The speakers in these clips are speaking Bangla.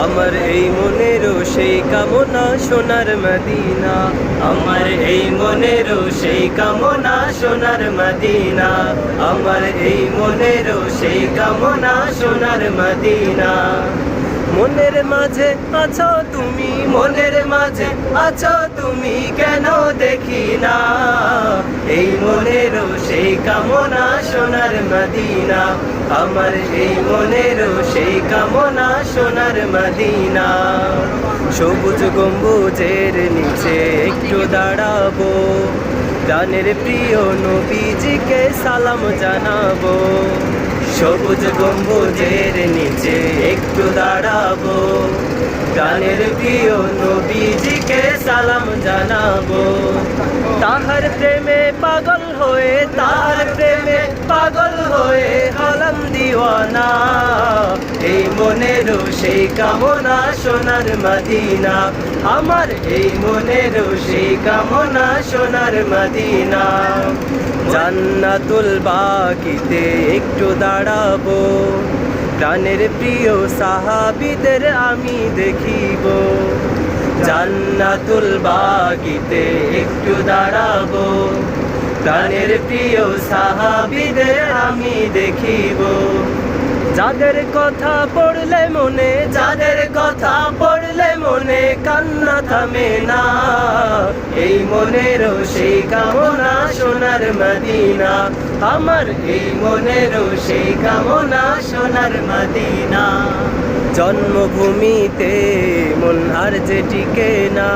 আমার এই মনেরও সেই কামনা সোনার মদিনা, আমার এই মনেরও সেই কামনা সোনার মদিনা, আমার এই মনেরও সেই কামনা সোনার মদিনা। মনের মাঝে আছো তুমি, মনের মাঝে আছো তুমি, কেন দেখি না এই মনেরও সেই কামনা সোনার মদিনা, আমার এই মনেরও সেই কামনা সোনার মদিনা। সবুজ গম্বুজের নিচে একটু দাঁড়াবো, প্রাণের প্রিয় নবীজিকে সালাম জানাবো। সবুজ গম্বুজের নিচে একটু দাঁড়াবো, প্রাণের প্রিয় নবীজিকে সালাম জানাবো। তাহার প্রেমে পাগল হয়ে, তাহার প্রেমে পাগল হয়ে হলাম দিওয়ানা। এই মনেরও সেই কামনা সোনার মদিনা, আমার এই মনেরও সেই কামনা সোনার মদিনা। জান্নাতুল বাকিতে একটু দাঁড়াবো, প্রাণের প্রিয় সাহাবীদের আমি দেখিব। জান্নাতুল বাকিতে একটু দাঁড়াবো, প্রাণের প্রিয় সাহাবীদের আমি দেখিব। যাদের কথা পড়লে মনে, যাদের কথা পড়লে মনে কান্না থামে না। এই মনেরও সেই কামনা সোনার মদিনা, আমার এই মনেরও সেই কামনা সোনার মদিনা। জন্মভূমিতে মন আর যে টিকে না,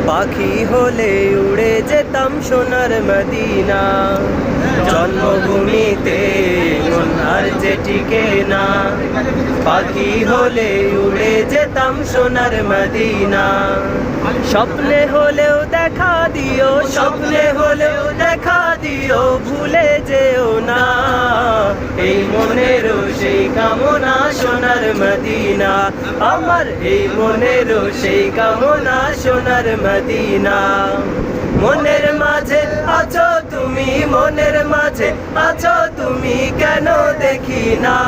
পাখি হলে উড়ে যেতাম সোনার মদিনা। জন্মভূমিতে মন আর যে টিকে না, পাখি হলে উড়ে যেতাম সোনার মদিনা। স্বপ্নে হলেও দেখা দিও, স্বপ্নে হলেও দেখা দিও, ভুলে যেও না এই মনেরও সেই কামনা সোনার মদিনা, আমার এই মনেরও সেই কামনা সোনার মদিনা। মনের মাঝে আছো তুমি, মনের মাঝে আছো তুমি, কেন দেখি না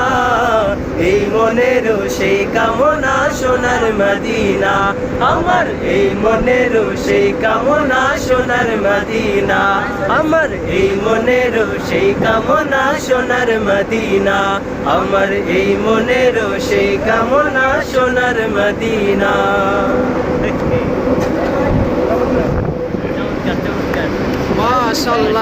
এই মনেরও সেই কামনা সোনার মদিনা, আমার এই মনেরও সেই কামনা সোনার মদিনা, আমার এই মনেরও সেই কামনা সোনার মদিনা, আমার এই মনেরও সেই কামনা সোনার মদিনা। মাশাআল্লাহ।